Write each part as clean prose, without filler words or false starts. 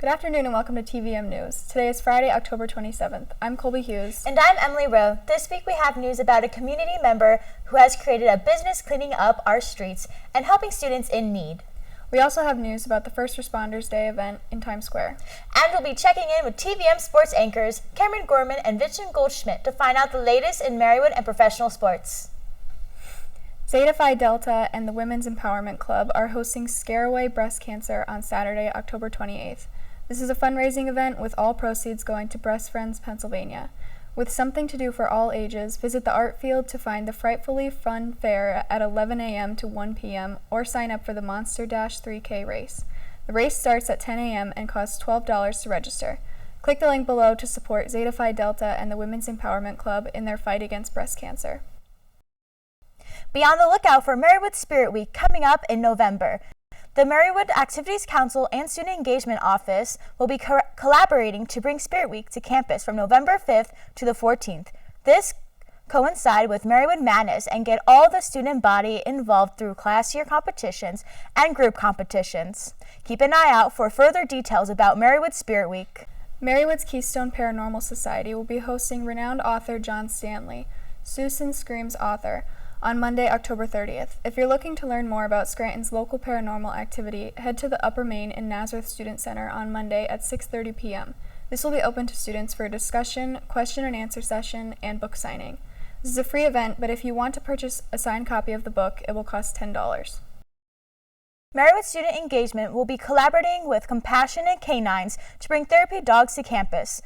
Good afternoon and welcome to TVM News. Today is Friday, October 27th. I'm Colby Hughes. And I'm Emily Rowe. This week we have news about a community member who has created a business cleaning up our streets and helping students in need. We also have news about the First Responders Day event in Times Square. And we'll be checking in with TVM sports anchors Cameron Gorman and Vincent Goldschmidt to find out the latest in Marywood and professional sports. Zeta Phi Delta and the Women's Empowerment Club are hosting Scare Away Breast Cancer on Saturday, October 28th. This is a fundraising event with all proceeds going to Breast Friends Pennsylvania. With something to do for all ages, visit the art field to find the Frightfully Fun Fair at 11 a.m. to 1 p.m. or sign up for the Monster Dash 3K race. The race starts at 10 a.m. and costs $12 to register. Click the link below to support Zeta Phi Delta and the Women's Empowerment Club in their fight against breast cancer. Be on the lookout for Marywood Spirit Week coming up in November. The Marywood Activities Council and Student Engagement Office will be collaborating to bring Spirit Week to campus from November 5th to the 14th. This coincide with Marywood Madness and get all the student body involved through class year competitions and group competitions. Keep an eye out for further details about Marywood Spirit Week. Marywood's Keystone Paranormal Society will be hosting renowned author John Stanley, Susan Scream's author, on Monday, October 30th. If you're looking to learn more about Scranton's local paranormal activity, head to the Upper Main and Nazareth Student Center on Monday at 6:30 p.m. This will be open to students for a discussion, question and answer session, and book signing. This is a free event, but if you want to purchase a signed copy of the book, it will cost $10. Marywood Student Engagement will be collaborating with Compassionate Canines to bring therapy dogs to campus.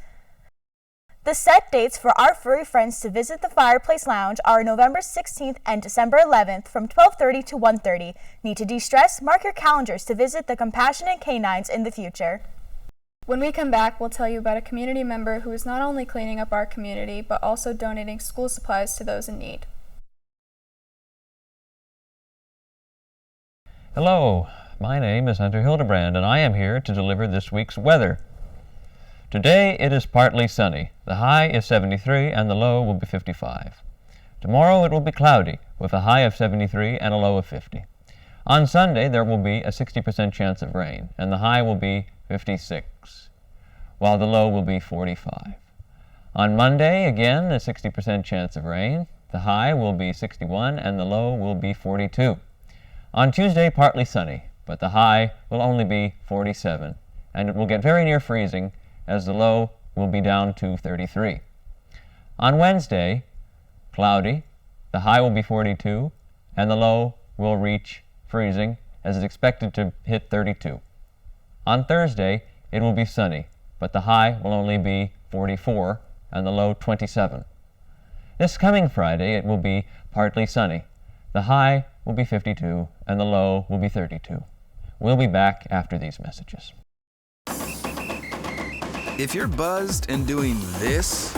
The set dates for our furry friends to visit the Fireplace Lounge are November 16th and December 11th from 12:30 to 1:30. Need to de-stress? Mark your calendars to visit the Compassionate Canines in the future. When we come back, we'll tell you about a community member who is not only cleaning up our community, but also donating school supplies to those in need. Hello, my name is Hunter Hildebrand, and I am here to deliver this week's weather. Today it is partly sunny. The high is 73 and the low will be 55. Tomorrow it will be cloudy with a high of 73 and a low of 50. On Sunday there will be a 60% chance of rain and the high will be 56, while the low will be 45. On Monday again a 60% chance of rain. The high will be 61 and the low will be 42. On Tuesday partly sunny, but the high will only be 47 and it will get very near freezing as the low will be down to 33. On Wednesday, cloudy, the high will be 42, and the low will reach freezing as it's expected to hit 32. On Thursday, it will be sunny, but the high will only be 44 and the low 27. This coming Friday, it will be partly sunny. The high will be 52 and the low will be 32. We'll be back after these messages. If you're buzzed and doing this,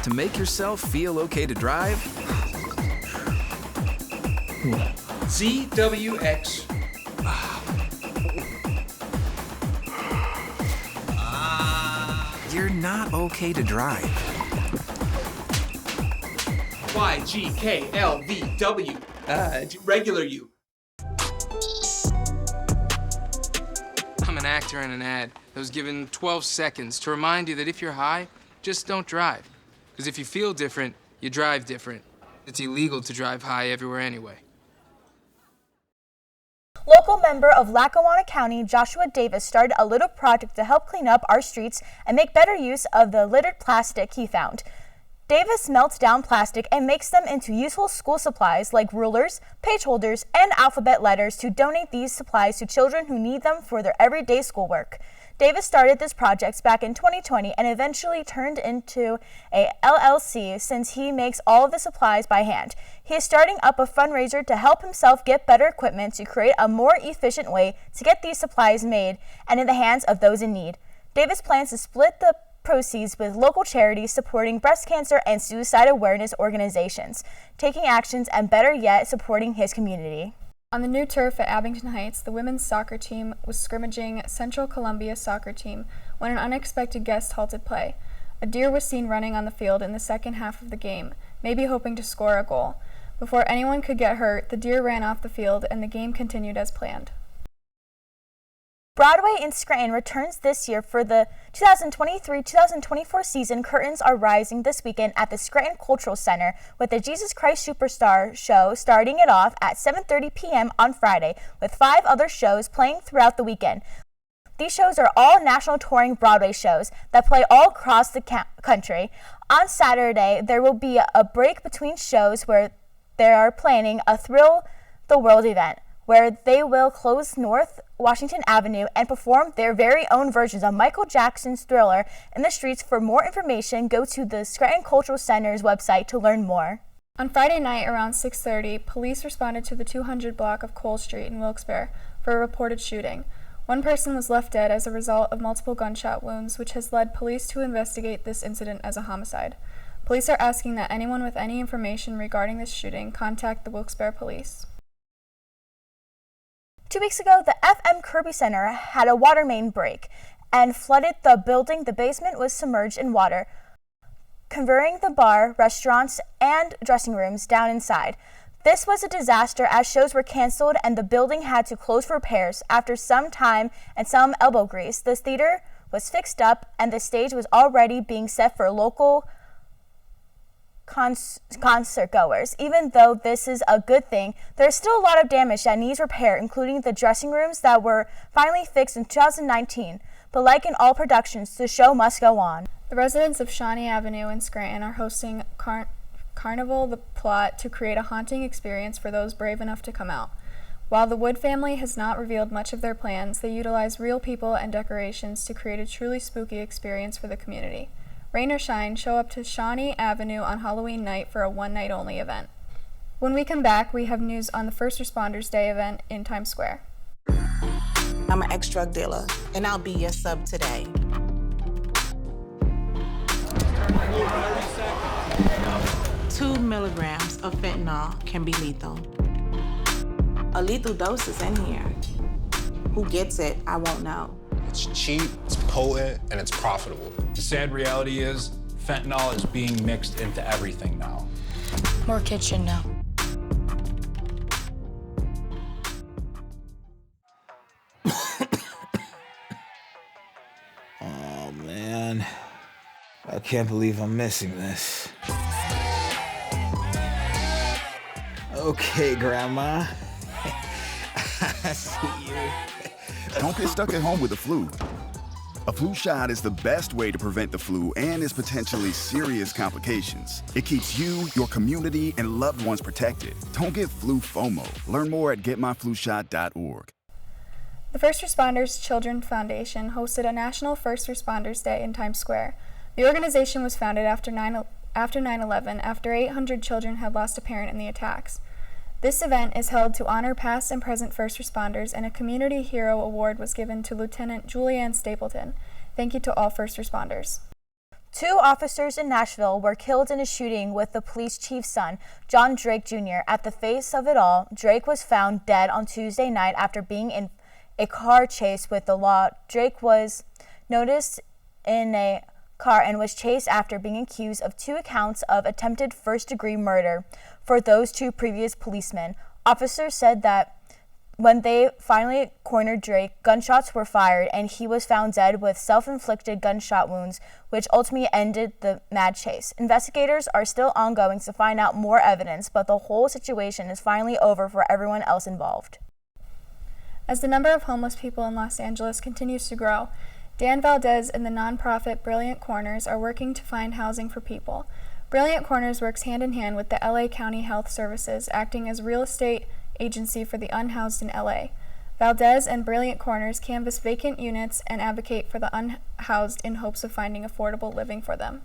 to make yourself feel okay to drive, ZWX. you're not okay to drive. YGKLVW. Regular you. I'm an actor in an ad that was given 12 seconds to remind you that if you're high, just don't drive. Because if you feel different, you drive different. It's illegal to drive high everywhere anyway. Local member of Lackawanna County, Joshua Davis, started a little project to help clean up our streets and make better use of the littered plastic he found. Davis melts down plastic and makes them into useful school supplies like rulers, page holders, and alphabet letters to donate these supplies to children who need them for their everyday schoolwork. Davis started this project back in 2020 and eventually turned into a LLC since he makes all of the supplies by hand. He is starting up a fundraiser to help himself get better equipment to create a more efficient way to get these supplies made and in the hands of those in need. Davis plans to split the proceeds with local charities supporting breast cancer and suicide awareness organizations, taking actions and better yet supporting his community. On the new turf at Abington Heights, the women's soccer team was scrimmaging Central Columbia soccer team when an unexpected guest halted play. A deer was seen running on the field in the second half of the game, maybe hoping to score a goal. Before anyone could get hurt, the deer ran off the field and the game continued as planned. Broadway in Scranton returns this year for the 2023-2024 season. Curtains are rising this weekend at the Scranton Cultural Center with the Jesus Christ Superstar show starting it off at 7:30 p.m. on Friday, with 5 other shows playing throughout the weekend. These shows are all national touring Broadway shows that play all across the country. On Saturday, there will be a break between shows where they are planning a Thrill the World event, where they will close North Washington Avenue and perform their very own versions of Michael Jackson's Thriller in the streets. For more information, go to the Scranton Cultural Center's website to learn more. On Friday night around 6:30, police responded to the 200 block of Cole Street in Wilkes-Barre for a reported shooting. One person was left dead as a result of multiple gunshot wounds, which has led police to investigate this incident as a homicide. Police are asking that anyone with any information regarding this shooting contact the Wilkes-Barre Police. 2 weeks ago, the FM Kirby Center had a water main break and flooded the building. The basement was submerged in water, converting the bar, restaurants, and dressing rooms down inside. This was a disaster as shows were canceled and the building had to close for repairs. After some time and some elbow grease, the theater was fixed up and the stage was already being set for local concert goers. Even though this is a good thing, there's still a lot of damage that needs repair, including the dressing rooms that were finally fixed in 2019. But like in all productions, the show must go on. The residents of Shawnee Avenue in Scranton are hosting Carnival the Plot to create a haunting experience for those brave enough to come out. While the Wood family has not revealed much of their plans, they utilize real people and decorations to create a truly spooky experience for the community. Rain or shine, show up to Shawnee Avenue on Halloween night for a one-night-only event. When we come back, we have news on the First Responders Day event in Times Square. I'm an ex-drug dealer, and I'll be your sub today. 2 milligrams of fentanyl can be lethal. A lethal dose is in here. Who gets it, I won't know. It's cheap, it's potent, and it's profitable. The sad reality is, fentanyl is being mixed into everything now. More kids should know. Oh, man. I can't believe I'm missing this. Okay, Grandma. I see you. Don't get stuck at home with the flu. A flu shot is the best way to prevent the flu and its potentially serious complications. It keeps you, your community, and loved ones protected. Don't get flu FOMO. Learn more at getmyflushot.org. The First Responders Children Foundation hosted a National First Responders Day in Times Square. The organization was founded after 9/11, after 800 children had lost a parent in the attacks. This event is held to honor past and present first responders, and a Community Hero Award was given to Lieutenant Julianne Stapleton. Thank you to all first responders. 2 officers in Nashville were killed in a shooting with the police chief's son, John Drake Jr. At the face of it all, Drake was found dead on Tuesday night after being in a car chase with the law. Drake was noticed in a car and was chased after being accused of 2 counts of attempted first-degree murder for those 2 previous policemen. Officers said that when they finally cornered Drake, gunshots were fired and he was found dead with self-inflicted gunshot wounds, which ultimately ended the mad chase. Investigators are still ongoing to find out more evidence, but the whole situation is finally over for everyone else involved. As the number of homeless people in Los Angeles continues to grow, Dan Valdez and the nonprofit Brilliant Corners are working to find housing for people. Brilliant Corners works hand in hand with the LA County Health Services, acting as real estate agency for the unhoused in LA. Valdez and Brilliant Corners canvass vacant units and advocate for the unhoused in hopes of finding affordable living for them.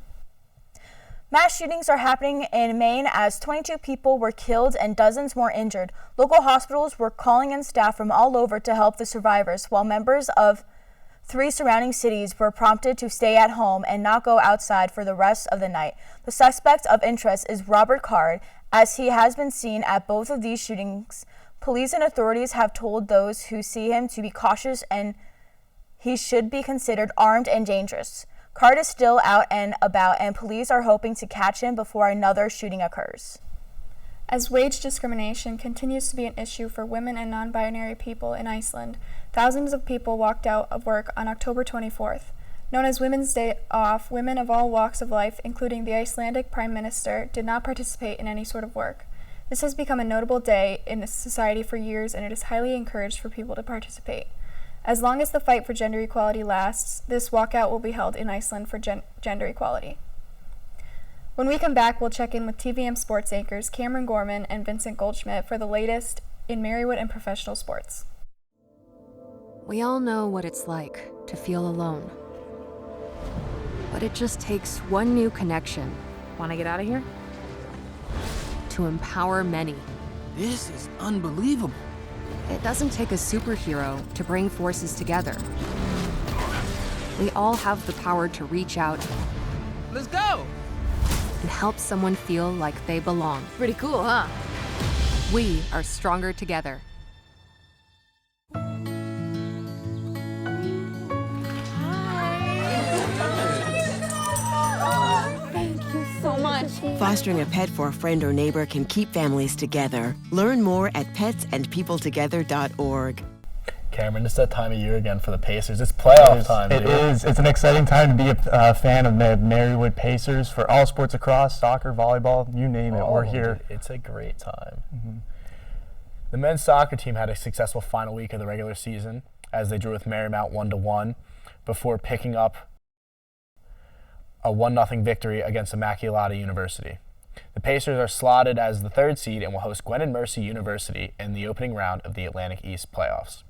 Mass shootings are happening in Maine as 22 people were killed and dozens more injured. Local hospitals were calling in staff from all over to help the survivors, while members of 3 surrounding cities were prompted to stay at home and not go outside for the rest of the night. The suspect of interest is Robert Card, as he has been seen at both of these shootings. Police and authorities have told those who see him to be cautious and he should be considered armed and dangerous. Card is still out and about, and police are hoping to catch him before another shooting occurs. As wage discrimination continues to be an issue for women and non-binary people in Iceland, thousands of people walked out of work on October 24th. Known as Women's Day Off, women of all walks of life, including the Icelandic Prime Minister, did not participate in any sort of work. This has become a notable day in society for years, and it is highly encouraged for people to participate. As long as the fight for gender equality lasts, this walkout will be held in Iceland for gender equality. When we come back, we'll check in with TVM sports anchors Cameron Gorman and Vincent Goldschmidt for the latest in Marywood and professional sports. We all know what it's like to feel alone. But it just takes one new connection. Want to get out of here? To empower many. This is unbelievable. It doesn't take a superhero to bring forces together. We all have the power to reach out. Let's go! And help someone feel like they belong. Pretty cool, huh? We are stronger together. Fostering a pet for a friend or neighbor can keep families together. Learn more at petsandpeopletogether.org. Cameron, it's that time of year again for the Pacers. It's playoff time. It is. It's an exciting time to be a fan of the Marywood Pacers for all sports across, soccer, volleyball, you name it. We're here. It's a great time. Mm-hmm. The men's soccer team had a successful final week of the regular season as they drew with Marymount 1-1 before picking up a 1-0 victory against Marywood-University. The Pacers are slotted as the 3rd seed and will host Gwen and Mercy University in the opening round of the Atlantic East playoffs.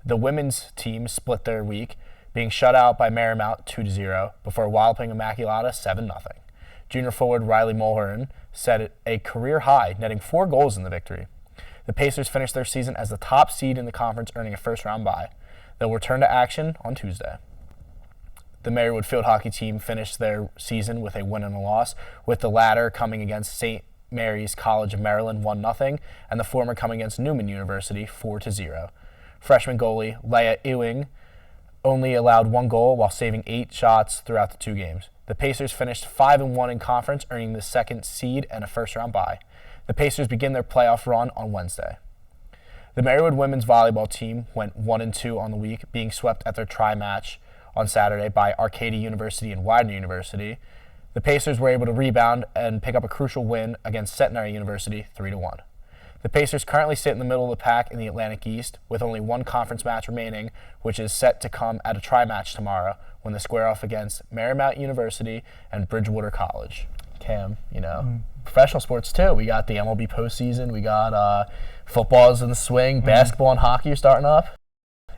The women's team split their week, being shut out by Marymount 2-0 before walloping Immaculata 7-0. Junior forward Riley Mulhern set a career high, netting 4 goals in the victory. The Pacers finished their season as the top seed in the conference, earning a first-round bye. They'll return to action on Tuesday. The Marywood field hockey team finished their season with a win and a loss, with the latter coming against St. Mary's College of Maryland 1-0, and the former coming against Newman University 4-0. Freshman goalie Leah Ewing only allowed 1 goal while saving 8 shots throughout the 2 games. The Pacers finished 5-1 in conference, earning the 2nd seed and a first-round bye. The Pacers begin their playoff run on Wednesday. The Marywood women's volleyball team went 1-2 on the week, being swept at their tri-match on Saturday by Arcadia University and Widener University. The Pacers were able to rebound and pick up a crucial win against Centenary University 3-1. The Pacers currently sit in the middle of the pack in the Atlantic East with only 1 conference match remaining, which is set to come at a tri-match tomorrow when they square off against Marymount University and Bridgewater College. Cam, professional sports too. We got the MLB postseason. We got football's in the swing. Basketball and hockey are starting up.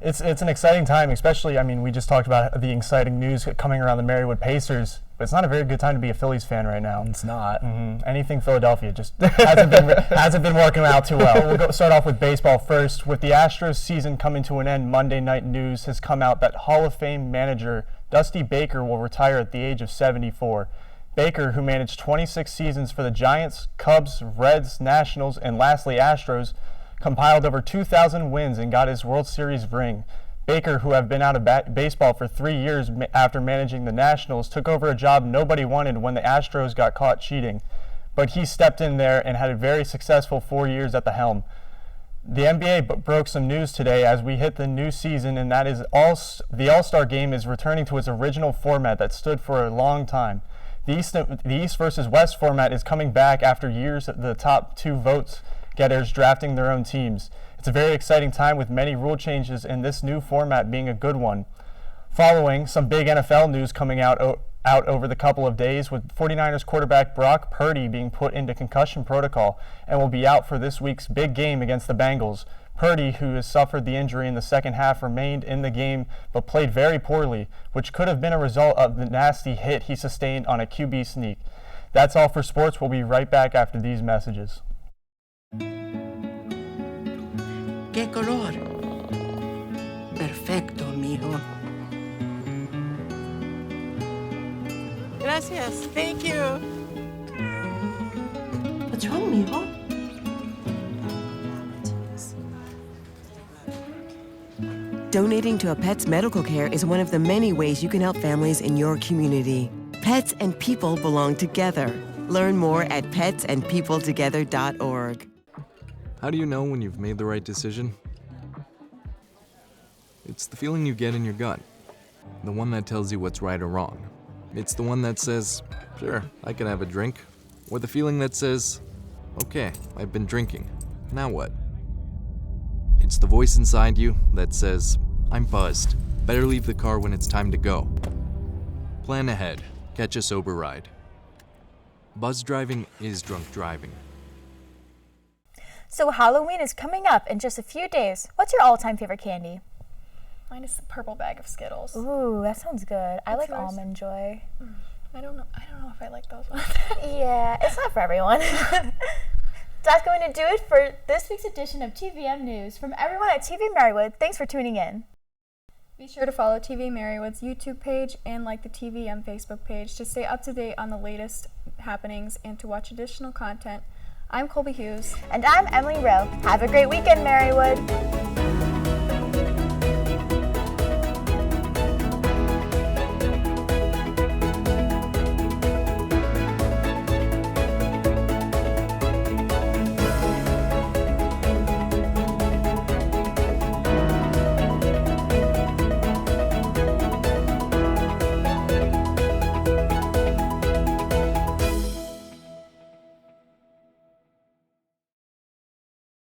It's an exciting time, especially, we just talked about the exciting news coming around the Marywood Pacers, but it's not a very good time to be a Phillies fan right now. It's not. Anything Philadelphia just hasn't been working out too well. We'll start off with baseball first. With the Astros season coming to an end, Monday night news has come out that Hall of Fame manager Dusty Baker will retire at the age of 74. Baker, who managed 26 seasons for the Giants, Cubs, Reds, Nationals, and lastly Astros, compiled over 2,000 wins and got his World Series ring. Baker, who had been out of baseball for 3 years after managing the Nationals, took over a job nobody wanted when the Astros got caught cheating. But he stepped in there and had a very successful 4 years at the helm. The NBA broke some news today as we hit the new season, and that is the All-Star Game is returning to its original format that stood for a long time. The East versus West format is coming back after years of the top 2 votes getters drafting their own teams. It's a very exciting time with many rule changes and this new format being a good one. Following some big NFL news coming out over the couple of days, with 49ers quarterback Brock Purdy being put into concussion protocol and will be out for this week's big game against the Bengals. Purdy, who has suffered the injury in the second half, remained in the game but played very poorly, which could have been a result of the nasty hit he sustained on a QB sneak. That's all for sports. We'll be right back after these messages. ¿Qué color? Perfecto, mijo. Gracias. Thank you. What's wrong, mijo? Donating to a pet's medical care is one of the many ways you can help families in your community. Pets and people belong together. Learn more at petsandpeopletogether.org. How do you know when you've made the right decision? It's the feeling you get in your gut. The one that tells you what's right or wrong. It's the one that says, sure, I can have a drink. Or the feeling that says, okay, I've been drinking. Now what? It's the voice inside you that says, I'm buzzed. Better leave the car when it's time to go. Plan ahead. Catch a sober ride. Buzz driving is drunk driving. So Halloween is coming up in just a few days. What's your all-time favorite candy? Mine is the purple bag of Skittles. Ooh, that sounds good. I like yours? Almond Joy. I don't know if I like those ones. Yeah, it's not for everyone. That's going to do it for this week's edition of TVM News. From everyone at TV-Marywood, thanks for tuning in. Be sure to follow TV-Marywood's YouTube page and like the TVM Facebook page to stay up to date on the latest happenings and to watch additional content. I'm Colby Hughes. And I'm Emily Rowe. Have a great weekend, Marywood.